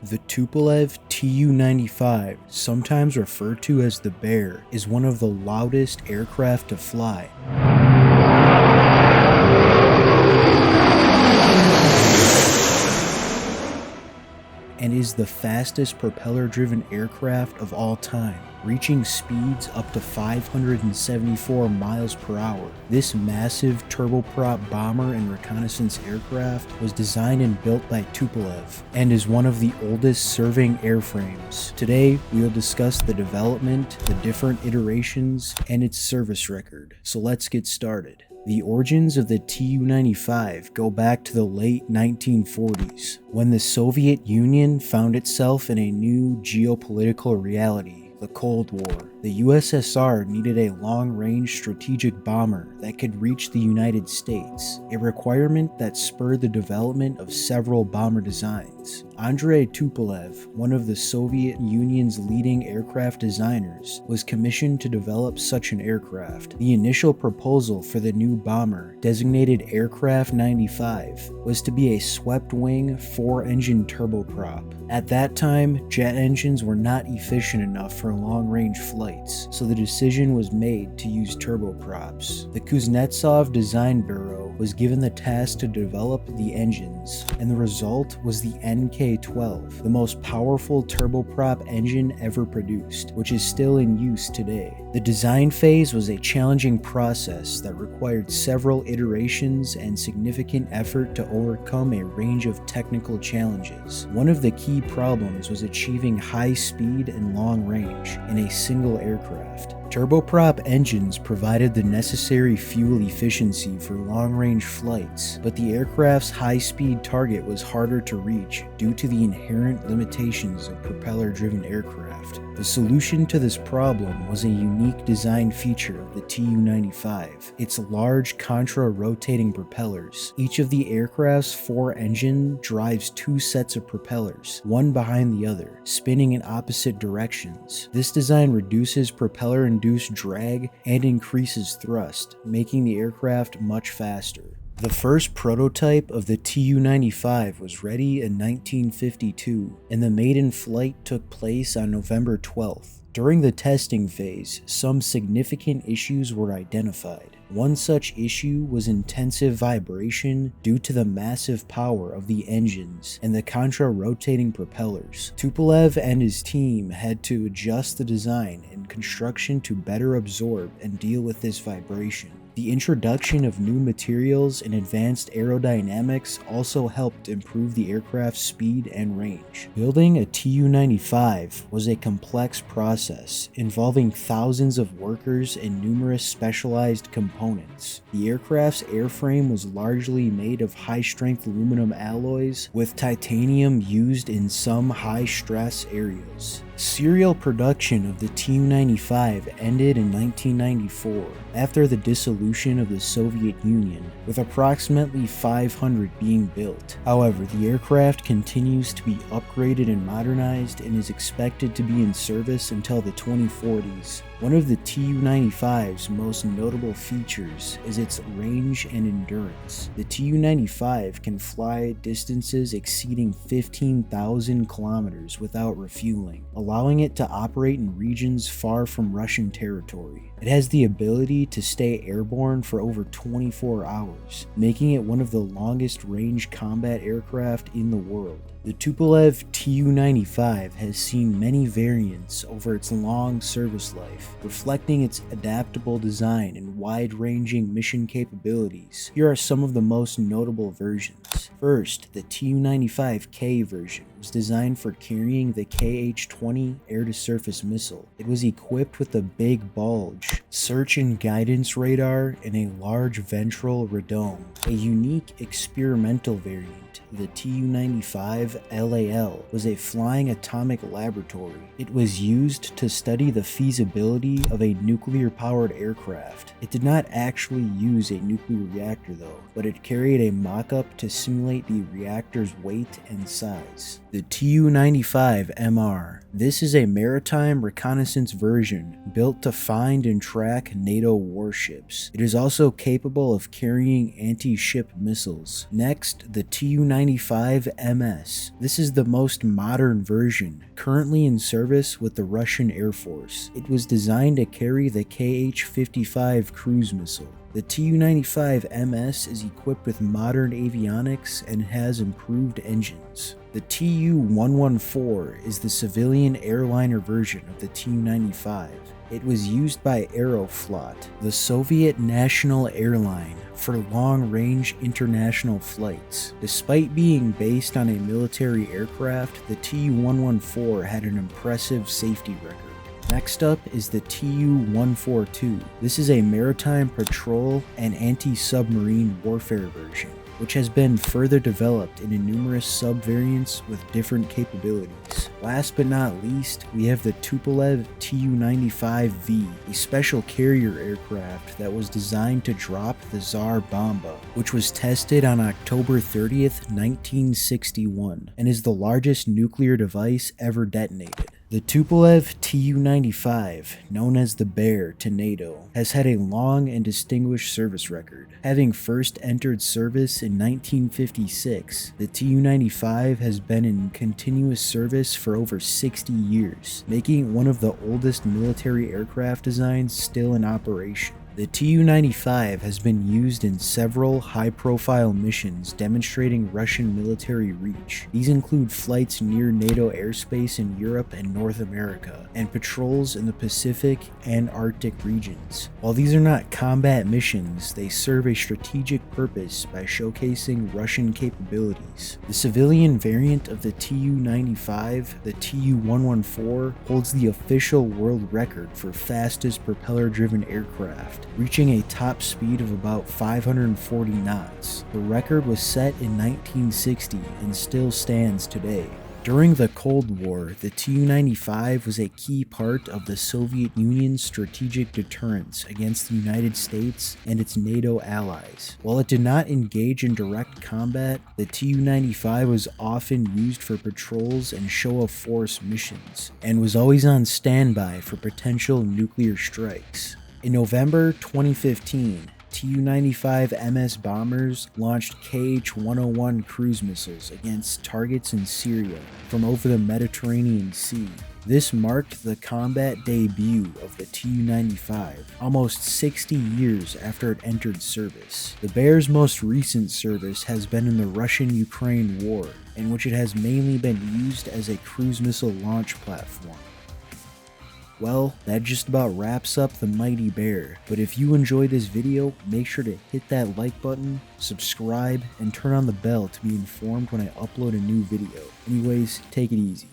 The Tupolev Tu-95, sometimes referred to as the Bear, is one of the loudest aircraft to fly. And is the fastest propeller-driven aircraft of all time, reaching speeds up to 574 miles per hour. This massive turboprop bomber and reconnaissance aircraft was designed and built by Tupolev and is one of the oldest serving airframes. Today, we will discuss the development, the different iterations, and its service record. So let's get started. The origins of the Tu-95 go back to the late 1940s, when the Soviet Union found itself in a new geopolitical reality, the Cold War. The USSR needed a long-range strategic bomber that could reach the United States, a requirement that spurred the development of several bomber designs. Andrei Tupolev, one of the Soviet Union's leading aircraft designers, was commissioned to develop such an aircraft. The initial proposal for the new bomber, designated Aircraft 95, was to be a swept-wing, 4-engine turboprop. At that time, jet engines were not efficient enough for long-range flights, so the decision was made to use turboprops. The Kuznetsov Design Bureau was given the task to develop the engines, and the result was the NK-12, the most powerful turboprop engine ever produced, which is still in use today. The design phase was a challenging process that required several iterations and significant effort to overcome a range of technical challenges. One of the key problems was achieving high speed and long range in a single aircraft. Turboprop engines provided the necessary fuel efficiency for long-range flights, but the aircraft's high-speed target was harder to reach due to the inherent limitations of propeller-driven aircraft. The solution to this problem was a unique design feature of the Tu-95, its large contra-rotating propellers. Each of the aircraft's 4 engines drives 2 sets of propellers, one behind the other, spinning in opposite directions. This design reduces propeller-induced drag and increases thrust, making the aircraft much faster. The first prototype of the Tu-95 was ready in 1952, and the maiden flight took place on November 12th. During the testing phase, some significant issues were identified. One such issue was intensive vibration due to the massive power of the engines and the contra-rotating propellers. Tupolev and his team had to adjust the design and construction to better absorb and deal with this vibration. The introduction of new materials and advanced aerodynamics also helped improve the aircraft's speed and range. Building a Tu-95 was a complex process involving thousands of workers and numerous specialized components. The aircraft's airframe was largely made of high-strength aluminum alloys, with titanium used in some high-stress areas. Serial production of the Tu-95 ended in 1994 after the dissolution of the Soviet Union, with approximately 500 being built. However, the aircraft continues to be upgraded and modernized and is expected to be in service until the 2040s. One of the Tu-95's most notable features is its range and endurance. The Tu-95 can fly distances exceeding 15,000 kilometers without refueling, allowing it to operate in regions far from Russian territory. It has the ability to stay airborne for over 24 hours, making it one of the longest range combat aircraft in the world. The Tupolev Tu-95 has seen many variants over its long service life, reflecting its adaptable design and wide-ranging mission capabilities. Here are some of the most notable versions. First, the Tu-95K version was designed for carrying the Kh-20 air-to-surface missile. It was equipped with a big bulge, search and guidance radar, and a large ventral radome. A unique experimental variant, the Tu-95 LAL, was a flying atomic laboratory. It was used to study the feasibility of a nuclear-powered aircraft. It did not actually use a nuclear reactor though, but it carried a mock-up to simulate the reactor's weight and size. The Tu-95MR. This is a maritime reconnaissance version built to find and track NATO warships. It is also capable of carrying anti-ship missiles. Next, the Tu-95MS. Express. This is the most modern version, currently in service with the Russian Air Force. It was designed to carry the Kh-55 cruise missile. The Tu-95 is equipped with modern avionics and has improved engines. The Tu-114 is the civilian airliner version of the Tu-95. It was used by Aeroflot, the Soviet national airline, for long-range international flights. Despite being based on a military aircraft, the Tu-114 had an impressive safety record. Next up is the Tu-142. This is a maritime patrol and anti-submarine warfare version, which has been further developed into numerous sub-variants with different capabilities. Last but not least, we have the Tupolev Tu-95V, a special carrier aircraft that was designed to drop the Tsar Bomba, which was tested on October 30th, 1961, and is the largest nuclear device ever detonated. The Tupolev Tu-95, known as the Bear to NATO, has had a long and distinguished service record. Having first entered service in 1956, the Tu-95 has been in continuous service for over 60 years, making it one of the oldest military aircraft designs still in operation. The Tu-95 has been used in several high-profile missions demonstrating Russian military reach. These include flights near NATO airspace in Europe and North America, and patrols in the Pacific and Arctic regions. While these are not combat missions, they serve a strategic purpose by showcasing Russian capabilities. The civilian variant of the Tu-95, the Tu-114, holds the official world record for fastest propeller-driven aircraft, reaching a top speed of about 540 knots. The record was set in 1960 and still stands today. During the Cold War, the Tu-95 was a key part of the Soviet Union's strategic deterrence against the United States and its NATO allies. While it did not engage in direct combat, the Tu-95 was often used for patrols and show-of-force missions, and was always on standby for potential nuclear strikes. In November 2015, Tu-95 MS bombers launched Kh-101 cruise missiles against targets in Syria from over the Mediterranean Sea. This marked the combat debut of the Tu-95, almost 60 years after it entered service. The Bear's most recent service has been in the Russian-Ukraine war, in which it has mainly been used as a cruise missile launch platform. Well, that just about wraps up the Mighty Bear, but if you enjoyed this video, make sure to hit that like button, subscribe, and turn on the bell to be informed when I upload a new video. Anyways, take it easy.